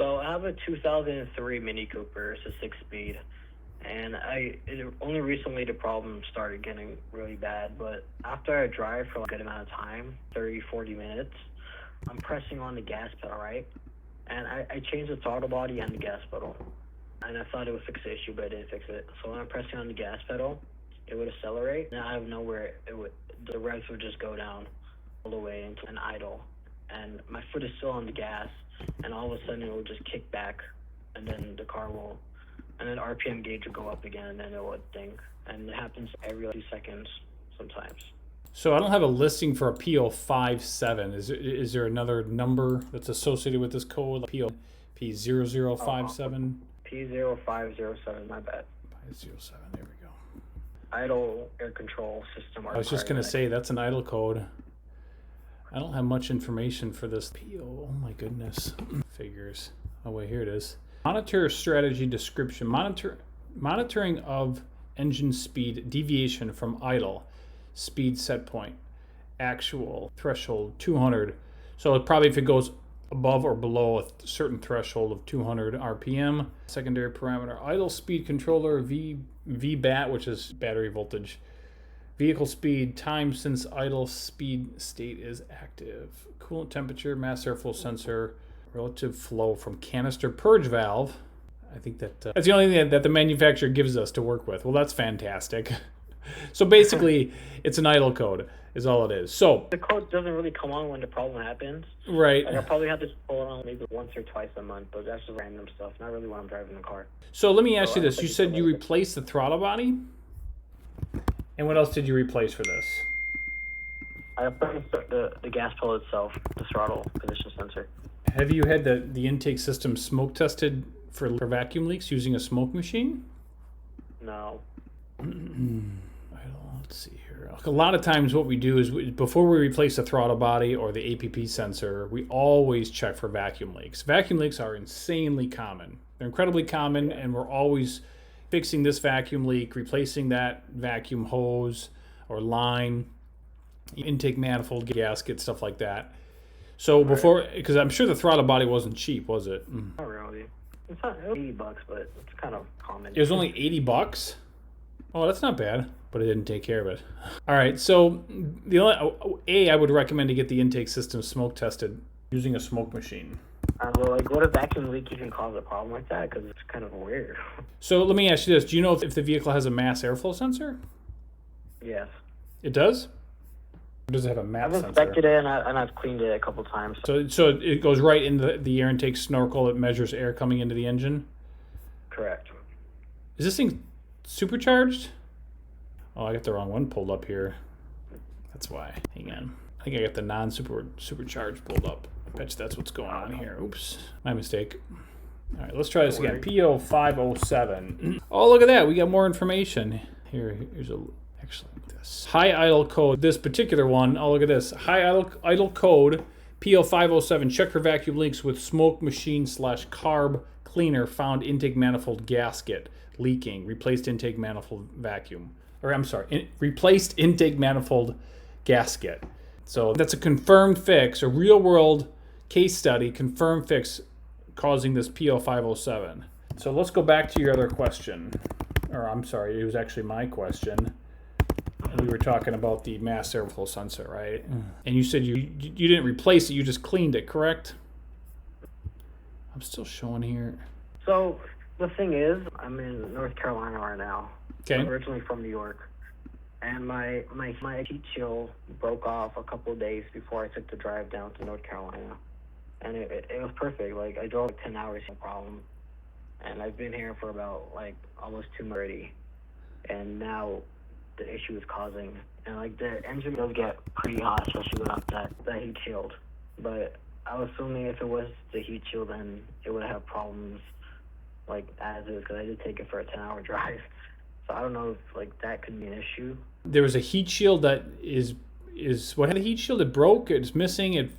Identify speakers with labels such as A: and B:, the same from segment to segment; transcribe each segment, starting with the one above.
A: So I have a 2003 Mini Cooper. It's a 6-speed. And only recently the problem started getting really bad. But after I drive for a good amount of time, 30, 40 minutes, I'm pressing on the gas pedal, right? And I changed the throttle body and the gas pedal. And I thought it would fix the issue, but it didn't fix it. So when I'm pressing on the gas pedal, it would accelerate. And out of nowhere, the revs would just go down all the way into an idle. And my foot is still on the gas, and all of a sudden it will just kick back, and then the car will, and then RPM gauge will go up again, and then it will ding. And it happens every 2 seconds sometimes.
B: So I don't have a listing for a P0507. Is there another number that's associated with this code? P0057?
A: P0507, my bad.
B: 507, there we go.
A: Idle air control system.
B: I was just going to say, that's an idle code. I don't have much information for this. Oh my goodness. Figures. Oh wait, here it is. Monitor strategy description. Monitoring of engine speed deviation from idle. Speed set point. Actual threshold 200. So probably if it goes above or below a certain threshold of 200 RPM. Secondary parameter. Idle speed controller VBAT, which is battery voltage. Vehicle speed, time since idle speed state is active. Coolant temperature, mass airflow sensor, relative flow from canister purge valve. I think that's the only thing that the manufacturer gives us to work with. Well, that's fantastic. So basically, it's an idle code is all it is. So
A: the code doesn't really come on when the problem happens.
B: Right.
A: Like, I'll probably have to pull it on maybe once or twice a month, but that's just random stuff, not really when I'm driving the car.
B: So let me ask you this. You said you replaced the throttle body? And what else did you replace for this?
A: I replaced the gas pedal itself, the throttle position sensor.
B: Have you had the intake system smoke tested for vacuum leaks using a smoke machine?
A: No.
B: Let's see here. A lot of times what we do is before we replace the throttle body or the APP sensor, we always check for vacuum leaks. Vacuum leaks are insanely common. They're incredibly common, and we're always fixing this vacuum leak, replacing that vacuum hose or line, intake manifold, gasket, stuff like that. So before, because I'm sure the throttle body wasn't cheap, was it?
A: Not really. It's not $80, but it's kind of common.
B: It was only $80? Oh, that's not bad, but it didn't take care of it. All right, so I would recommend to get the intake system smoke tested using a smoke machine.
A: Well, like, what if vacuum leak even cause a problem like that? Because it's kind of weird.
B: So let me ask you this. Do you know if the vehicle has a mass airflow sensor?
A: Yes.
B: It does? Or does it have a mass sensor?
A: I've inspected it, and I've cleaned it a couple times.
B: So it goes right in the air intake snorkel. It measures air coming into the engine?
A: Correct.
B: Is this thing supercharged? Oh, I got the wrong one pulled up here. That's why. Hang on. I think I got the non-supercharged pulled up. I bet you that's what's going on here. Oops, my mistake. All right, let's try this again. P0507. Oh, look at that. We got more information. Here's actually this. High idle code. This particular one, oh, look at this. High idle code, P0507. Check for vacuum leaks with smoke machine / carb cleaner found intake manifold gasket leaking. Replaced intake manifold vacuum. Or I'm sorry, replaced intake manifold gasket. So that's a confirmed fix, a real world case study, confirmed fix causing this P0507. So let's go back to your other question. Or I'm sorry, it was actually my question. We were talking about the mass airflow sensor, right? And you said you didn't replace it, you just cleaned it, correct? I'm still showing here.
A: So the thing is, I'm in North Carolina right now.
B: Okay.
A: I'm originally from New York. And my heat shield broke off a couple of days before I took the drive down to North Carolina. And it was perfect. Like, I drove 10 hours, no problem. And I've been here for about, like, almost 2 months already. And now the issue is causing. And, like, the engine does get pretty hot, especially without that heat shield. But I was assuming if it was the heat shield, then it would have problems, like, as is, because I did take it for a 10-hour drive. So I don't know if, like, that could be an issue.
B: There was a heat shield that is what had the heat shield? It broke? It's missing?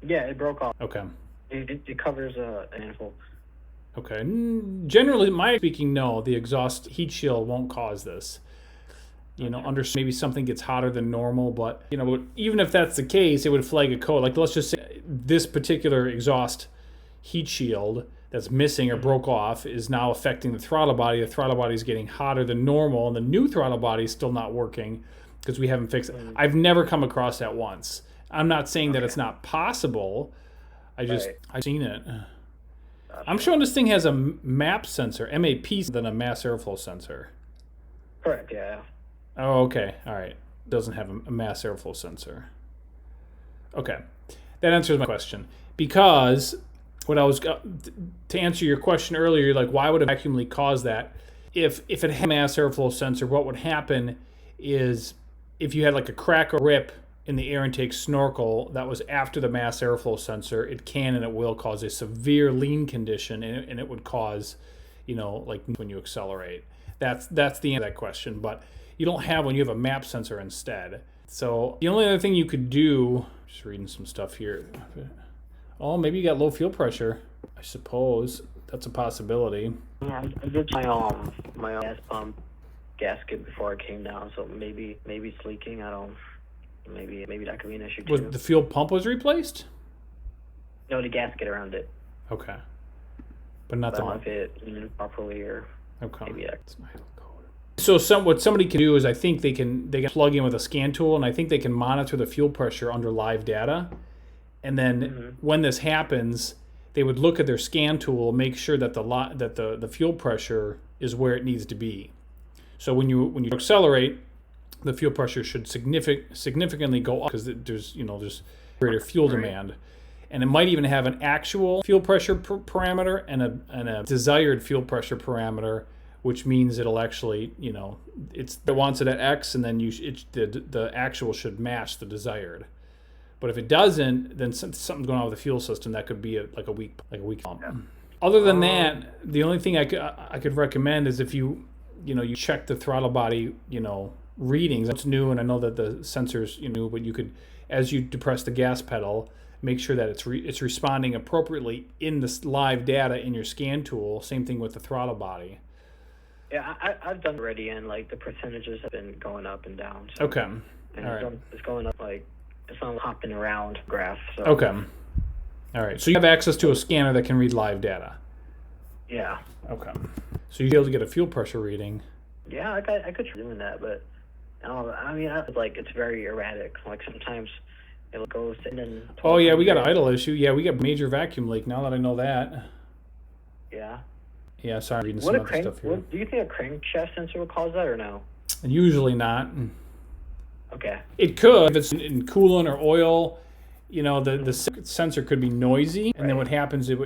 A: Yeah, it broke off.
B: Okay.
A: It covers a manifold.
B: Okay. Generally, my speaking, no, the exhaust heat shield won't cause this. You know, maybe something gets hotter than normal, but, you know, even if that's the case, it would flag a code. Like, let's just say this particular exhaust heat shield that's missing or broke off is now affecting the throttle body. The throttle body is getting hotter than normal, and the new throttle body is still not working because we haven't fixed it. I've never come across that once. I'm not saying that it's not possible. I've seen it. I'm showing this thing has a MAP sensor, MAP, than a mass airflow sensor.
A: Correct, yeah.
B: Oh, okay. All right. Doesn't have a mass airflow sensor. Okay. That answers my question. Because what I was to answer your question earlier, like why would a vacuum leak cause that? If it had a mass airflow sensor, what would happen is if you had like a crack or rip in the air intake snorkel that was after the mass airflow sensor, it can and it will cause a severe lean condition, and it would cause, like when you accelerate. That's the answer to that question, but you don't have when you have a MAP sensor instead. So the only other thing you could do, just reading some stuff here. Oh, maybe you got low fuel pressure. I suppose that's a possibility.
A: Yeah, I did my gas pump gasket before it came down, so maybe it's leaking. I don't. Maybe that could be an issue too.
B: Was the fuel pump was replaced?
A: No, the gasket around it.
B: Okay, but not the one.
A: If it properly or maybe that's my code. So what somebody can do is I think they can plug in with a scan tool, and I think they can monitor the fuel pressure under live data, and then when this happens, they would look at their scan tool, make sure that the fuel pressure is where it needs to be. So when you accelerate, the fuel pressure should significantly go up because there's greater fuel demand, and it might even have an actual fuel pressure parameter and a desired fuel pressure parameter, which means it'll actually it wants it at X, and then the actual should match the desired. But if it doesn't, then something's going on with the fuel system. That could be a weak pump. Yeah. Other than that, the only thing I could recommend is if you check the throttle body readings. It's new, and I know that the sensors new, but you could, as you depress the gas pedal, make sure that it's responding appropriately in the live data in your scan tool. Same thing with the throttle body. Yeah, I've done already, and like the percentages have been going up and down. So,
B: okay.
A: And
B: all right.
A: It's going up it's not hopping around graph. So.
B: Okay. All right. So you have access to a scanner that can read live data.
A: Yeah.
B: Okay. So you'll be able to get a fuel pressure reading.
A: Yeah, I could try doing that, but it's very erratic. Like sometimes it'll go and then.
B: Oh yeah, we got an idle issue. Yeah, we got major vacuum leak. Now that I know that.
A: Yeah.
B: Yeah, sorry, I'm reading some other stuff here.
A: Do you think a crankshaft sensor would cause that or no?
B: Usually not.
A: Okay.
B: It could if it's in coolant or oil. The sensor could be noisy, and then what happens the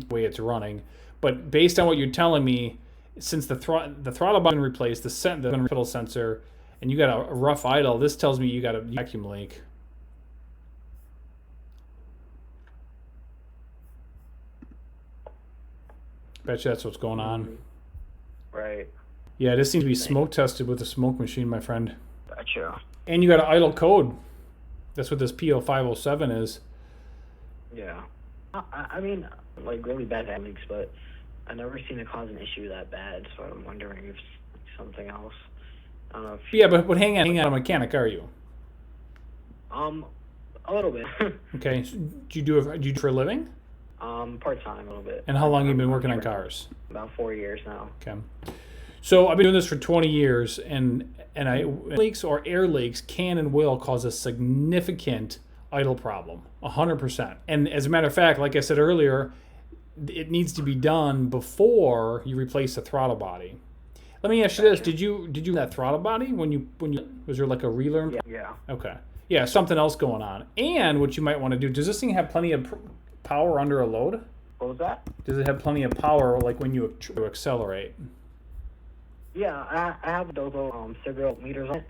B: way it's running. But based on what you're telling me, since the throttle button replaced, the pedal sensor, and you got a rough idle, this tells me you got a vacuum leak. Bet you that's what's going on.
A: Right.
B: Yeah, this seems to be smoke tested with a smoke machine, my friend.
A: Gotcha.
B: And you got an idle code. That's what this P0507 is.
A: Yeah. I mean, really bad vacuum leaks, but I've never seen it cause an issue that bad, so I'm wondering if it's something else. I don't know if...
B: Yeah, but hang on, a mechanic, are you?
A: A little bit.
B: Okay. So do you do it for a living?
A: Part-time, a little bit.
B: And how long have you been working on cars?
A: About 4 years now.
B: Okay. So I've been doing this for 20 years, and leaks or air leaks can and will cause a significant idle problem, 100%. And as a matter of fact, like I said earlier, it needs to be done before you replace the throttle body. Let me ask you this: Did you that throttle body when you was there like a relearn?
A: Yeah.
B: Okay. Yeah, something else going on. And what you might want to do: does this thing have plenty of power under a load?
A: What was that?
B: Does it have plenty of power like when you accelerate?
A: Yeah, I have those cigarette meters on it,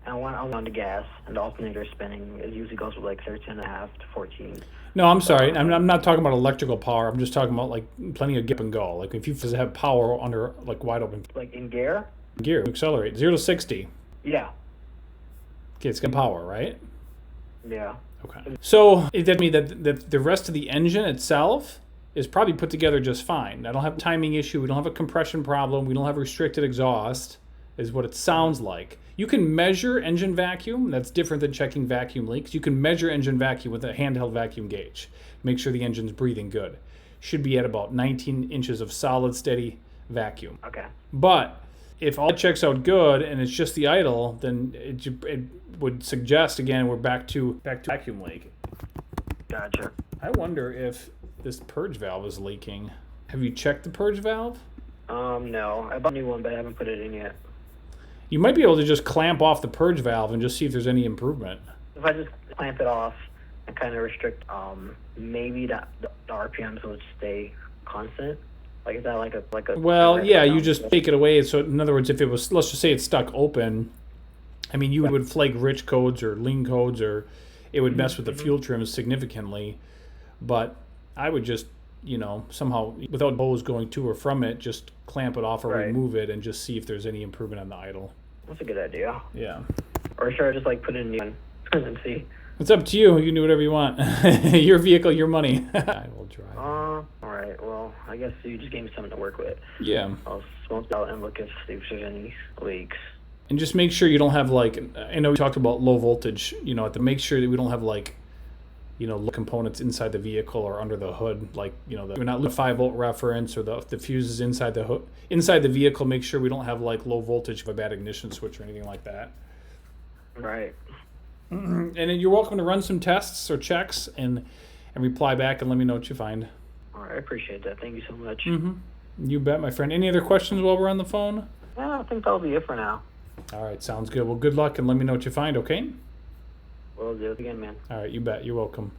A: and I want on the gas, and the alternator is spinning. It usually goes with like 13.5 to 14.
B: No, I'm sorry. I'm not talking about electrical power. I'm just talking about like plenty of grip and go. Like if you have power under like wide open.
A: Like in gear?
B: Gear, accelerate 0 to 60.
A: Yeah.
B: Okay, it's got power, right?
A: Yeah.
B: Okay. So it tells me that the rest of the engine itself is probably put together just fine. I don't have a timing issue. We don't have a compression problem. We don't have restricted exhaust, is what it sounds like. You can measure engine vacuum. That's different than checking vacuum leaks. You can measure engine vacuum with a handheld vacuum gauge. Make sure the engine's breathing good. should be at about 19 inches of solid, steady vacuum.
A: Okay.
B: But if all checks out good and it's just the idle, then it would suggest, again, we're back to vacuum leak.
A: Gotcha.
B: I wonder if this purge valve is leaking. Have you checked the purge valve?
A: No. I bought a new one, but I haven't put it in yet.
B: You might be able to just clamp off the purge valve and just see if there's any improvement.
A: If I just clamp it off and kind of restrict, maybe the RPMs would stay constant. Like, is that like a?
B: Well, yeah, you just take it away. So in other words, if it was, let's just say it's stuck open, I mean, you would flag rich codes or lean codes, or it would mess with the fuel trims significantly. But I would just, somehow, without hose going to or from it, just clamp it off or remove it and just see if there's any improvement on the idle.
A: That's a good idea.
B: Yeah.
A: Or should I just put in a new one and see?
B: It's up to you. You can do whatever you want. Your vehicle, your money. I will drive.
A: All right. Well, I guess you just gave me something to work with.
B: Yeah.
A: I'll smoke out and look if there's any leaks.
B: And just make sure you don't have I know we talked about low voltage, to make sure that we don't have low components inside the vehicle or under the hood, we're not the 5-volt reference or the fuses inside the vehicle. Make sure we don't have low voltage of a bad ignition switch or anything like that.
A: Right.
B: And then you're welcome to run some tests or checks and reply back and let me know what you find.
A: All right, I appreciate that. Thank you so much.
B: You bet, my friend. Any other questions while we're on the phone?
A: I think that'll be it for now.
B: All right, sounds good. Well, good luck and let me know what you find, okay?
A: We'll do it again, man.
B: All right, you bet. You're welcome.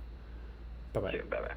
B: Bye-bye.
A: Bye-bye.